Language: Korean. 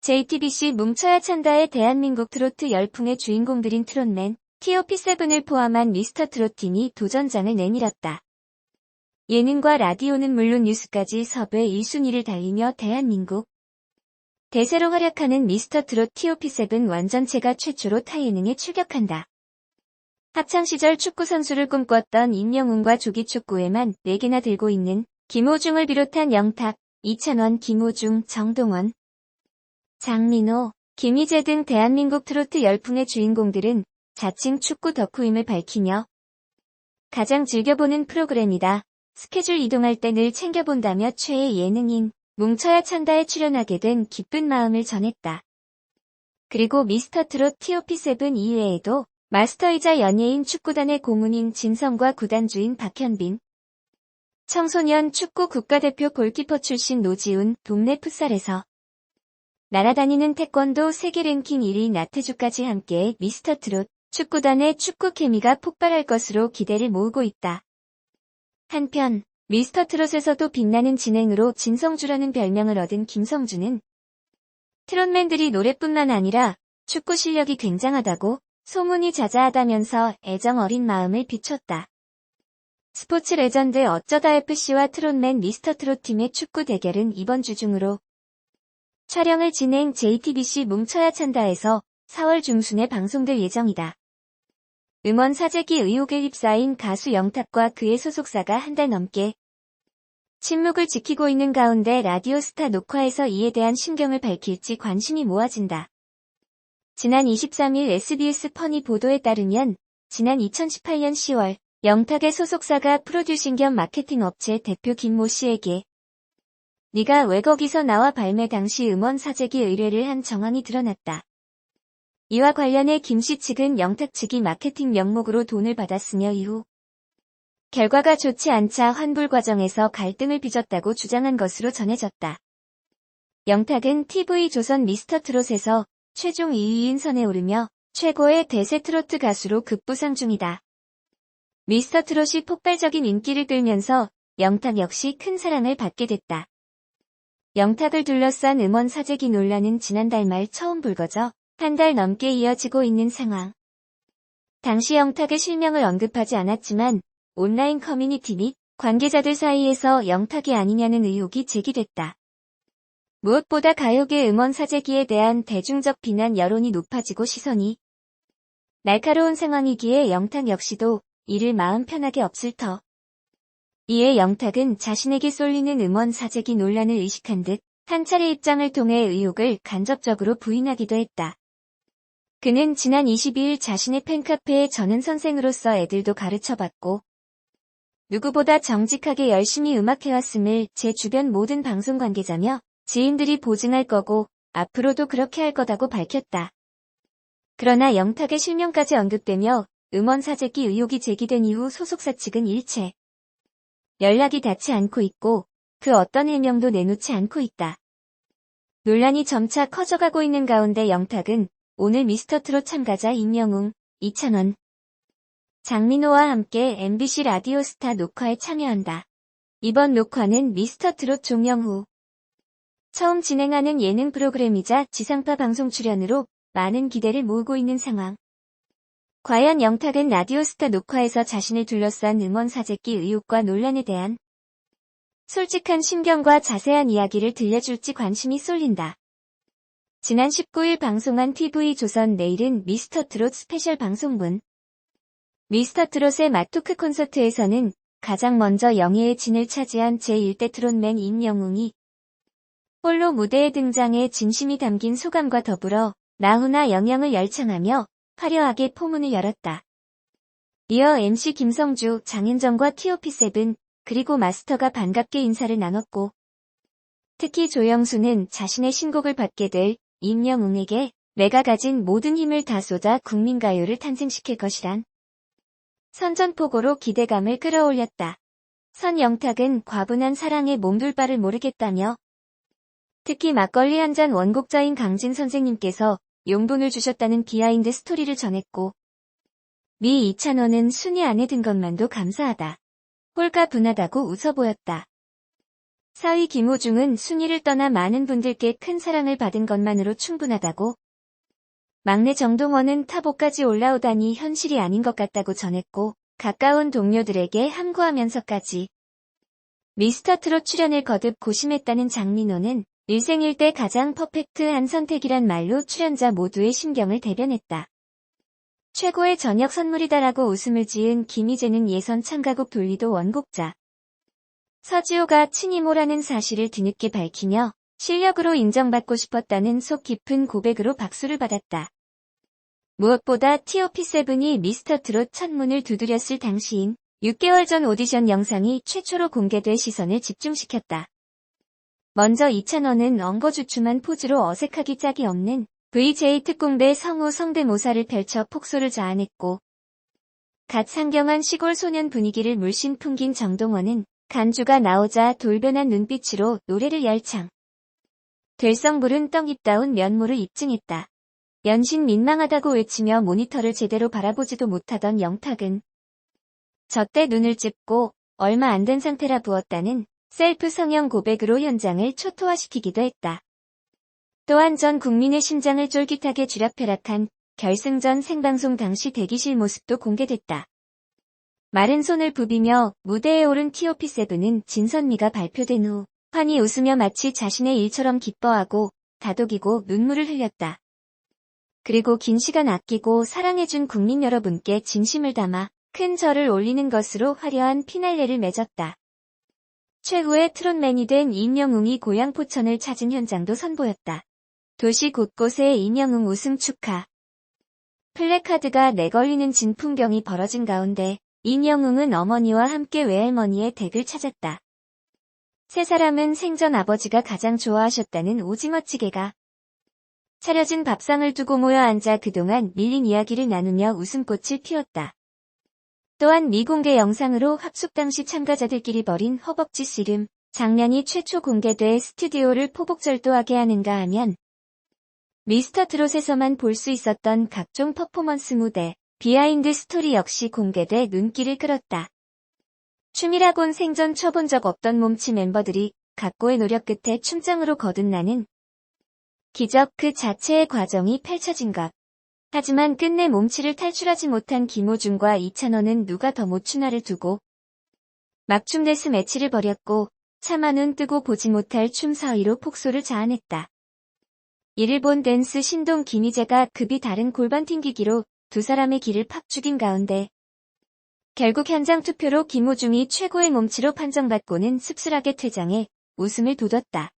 JTBC 뭉쳐야 찬다의 대한민국 트로트 열풍의 주인공들인 트롯맨, TOP7을 포함한 미스터 트롯팀이 도전장을 내밀었다. 예능과 라디오는 물론 뉴스까지 섭외 1순위를 달리며 대한민국 대세로 활약하는 미스터 트롯 TOP7 완전체가 최초로 타예능에 출격한다. 학창시절 축구선수를 꿈꿨던 임영웅과 조기축구에만 4개나 들고 있는 김호중을 비롯한 영탁, 이찬원, 김호중, 정동원, 장민호, 김희재 등 대한민국 트로트 열풍의 주인공들은 자칭 축구 덕후임을 밝히며 가장 즐겨보는 프로그램이다. 스케줄 이동할 때 늘 챙겨본다며 최애 예능인 뭉쳐야 찬다에 출연하게 된 기쁜 마음을 전했다. 그리고 미스터 트롯 TOP7 이외에도 마스터이자 연예인 축구단의 고문인 진성과 구단주인 박현빈, 청소년 축구 국가대표 골키퍼 출신 노지훈, 동네 풋살에서 날아다니는 태권도 세계 랭킹 1위 나태주까지 함께 미스터 트롯 축구단의 축구 케미가 폭발할 것으로 기대를 모으고 있다. 한편 미스터 트롯에서도 빛나는 진행으로 진성주라는 별명을 얻은 김성주는 트롯맨들이 노래뿐만 아니라 축구 실력이 굉장하다고 소문이 자자하다면서 애정 어린 마음을 비췄다. 스포츠 레전드 어쩌다 FC와 트롯맨 미스터 트롯 팀의 축구 대결은 이번 주 중으로 촬영을 진행 JTBC 뭉쳐야 찬다에서 4월 중순에 방송될 예정이다. 음원 사재기 의혹에 휩싸인 가수 영탁과 그의 소속사가 한 달 넘게 침묵을 지키고 있는 가운데 라디오스타 녹화에서 이에 대한 심경을 밝힐지 관심이 모아진다. 지난 23일 SBS 퍼니 보도에 따르면 지난 2018년 10월 영탁의 소속사가 프로듀싱 겸 마케팅 업체 대표 김모 씨에게 네가 왜 거기서 나와 발매 당시 음원 사재기 의뢰를 한 정황이 드러났다. 이와 관련해 김 씨 측은 영탁 측이 마케팅 명목으로 돈을 받았으며 이후 결과가 좋지 않자 환불 과정에서 갈등을 빚었다고 주장한 것으로 전해졌다. 영탁은 TV조선 미스터 트롯에서 최종 2위인 선에 오르며 최고의 대세 트로트 가수로 급부상 중이다. 미스터 트롯이 폭발적인 인기를 끌면서 영탁 역시 큰 사랑을 받게 됐다. 영탁을 둘러싼 음원 사재기 논란은 지난달 말 처음 불거져 한 달 넘게 이어지고 있는 상황. 당시 영탁의 실명을 언급하지 않았지만 온라인 커뮤니티 및 관계자들 사이에서 영탁이 아니냐는 의혹이 제기됐다. 무엇보다 가요계 음원 사재기에 대한 대중적 비난 여론이 높아지고 시선이 날카로운 상황이기에 영탁 역시도 이를 마음 편하게 없을 터. 이에 영탁은 자신에게 쏠리는 음원 사재기 논란을 의식한 듯 한 차례 입장을 통해 의혹을 간접적으로 부인하기도 했다. 그는 지난 22일 자신의 팬카페에 저는 선생으로서 애들도 가르쳐봤고 누구보다 정직하게 열심히 음악해왔음을 제 주변 모든 방송 관계자며 지인들이 보증할 거고 앞으로도 그렇게 할 거다고 밝혔다. 그러나 영탁의 실명까지 언급되며 음원 사재기 의혹이 제기된 이후 소속사 측은 일체 연락이 닿지 않고 있고 그 어떤 해명도 내놓지 않고 있다. 논란이 점차 커져가고 있는 가운데 영탁은 오늘 미스터 트롯 참가자 임영웅, 이찬원, 장민호와 함께 MBC 라디오스타 녹화에 참여한다. 이번 녹화는 미스터 트롯 종영 후 처음 진행하는 예능 프로그램이자 지상파 방송 출연으로 많은 기대를 모으고 있는 상황. 과연 영탁은 라디오스타 녹화에서 자신을 둘러싼 음원 사재기 의혹과 논란에 대한 솔직한 심경과 자세한 이야기를 들려줄지 관심이 쏠린다. 지난 19일 방송한 TV조선 내일은 미스터 트롯 스페셜 방송분. 미스터 트롯의 맛토크 콘서트에서는 가장 먼저 영예의 진을 차지한 제1대 트롯맨 임영웅이 홀로 무대에 등장해 진심이 담긴 소감과 더불어 나훈아 영영을 열창하며 화려하게 포문을 열었다. 이어 MC 김성주, 장윤정과 TOP7 그리고 마스터가 반갑게 인사를 나눴고 특히 조영수는 자신의 신곡을 받게 될 임영웅에게 내가 가진 모든 힘을 다 쏟아 국민가요를 탄생시킬 것이란 선전포고로 기대감을 끌어올렸다. 선 영탁은 과분한 사랑에 몸둘 바를 모르겠다며 특히 막걸리 한 잔 원곡자인 강진 선생님께서 용돈을 주셨다는 비하인드 스토리를 전했고 미 이찬원은 순위 안에 든 것만도 감사하다. 홀가분하다고 웃어 보였다. 4위 김호중은 순위를 떠나 많은 분들께 큰 사랑을 받은 것만으로 충분하다고. 막내 정동원은 탑 5까지 올라오다니 현실이 아닌 것 같다고 전했고, 가까운 동료들에게 함구하면서까지 미스터트롯 출연을 거듭 고심했다는 장민호는 일생일대 가장 퍼펙트한 선택이란 말로 출연자 모두의 심경을 대변했다. 최고의 저녁 선물이다라고 웃음을 지은 김희재는 예선 참가곡 돌리도 원곡자 서지호가 친이모라는 사실을 뒤늦게 밝히며 실력으로 인정받고 싶었다는 속 깊은 고백으로 박수를 받았다. 무엇보다 TOP7이 미스터트롯 첫 문을 두드렸을 당시인 6개월 전 오디션 영상이 최초로 공개돼 시선을 집중시켰다. 먼저 이찬원은 엉거주춤한 포즈로 어색하기 짝이 없는 VJ 특공대 성우 성대모사를 펼쳐 폭소를 자아냈고, 갓 상경한 시골 소년 분위기를 물씬 풍긴 정동원은 간주가 나오자 돌변한 눈빛으로 노래를 열창. 될성부른 떡잎다운 면모를 입증했다. 연신 민망하다고 외치며 모니터를 제대로 바라보지도 못하던 영탁은 저때 눈을 찝고 얼마 안 된 상태라 부었다는 셀프 성형 고백으로 현장을 초토화시키기도 했다. 또한 전 국민의 심장을 쫄깃하게 쥐락펴락한 결승전 생방송 당시 대기실 모습도 공개됐다. 마른 손을 부비며 무대에 오른 TOP7은 진선미가 발표된 후 환히 웃으며 마치 자신의 일처럼 기뻐하고 다독이고 눈물을 흘렸다. 그리고 긴 시간 아끼고 사랑해준 국민 여러분께 진심을 담아 큰 절을 올리는 것으로 화려한 피날레를 맺었다. 최후의 트롯맨이 된 임영웅이 고향 포천을 찾은 현장도 선보였다. 도시 곳곳에 임영웅 우승 축하 플래카드가 내걸리는 진풍경이 벌어진 가운데 임영웅은 어머니와 함께 외할머니의 댁을 찾았다. 세 사람은 생전 아버지가 가장 좋아하셨다는 오징어찌개가 차려진 밥상을 두고 모여 앉아 그동안 밀린 이야기를 나누며 웃음꽃을 피웠다. 또한 미공개 영상으로 합숙 당시 참가자들끼리 벌인 허벅지 씨름 장면이 최초 공개돼 스튜디오를 포복절도하게 하는가 하면 미스터트롯에서만 볼 수 있었던 각종 퍼포먼스 무대, 비하인드 스토리 역시 공개돼 눈길을 끌었다. 춤이라곤 생전 춰본 적 없던 몸치 멤버들이 각고의 노력 끝에 춤장으로 거듭나는 기적 그 자체의 과정이 펼쳐진 것. 하지만 끝내 몸치를 탈출하지 못한 김호중과 이찬원은 누가 더 못 추나를 두고 막춤 데스 매치를 벌였고 차마 눈 뜨고 보지 못할 춤 사이로 폭소를 자아냈다. 이를 본 댄스 신동 김희재가 급이 다른 골반 튕기기로 두 사람의 기를 팍 죽인 가운데 결국 현장 투표로 김호중이 최고의 몸치로 판정받고는 씁쓸하게 퇴장해 웃음을 돋웠다.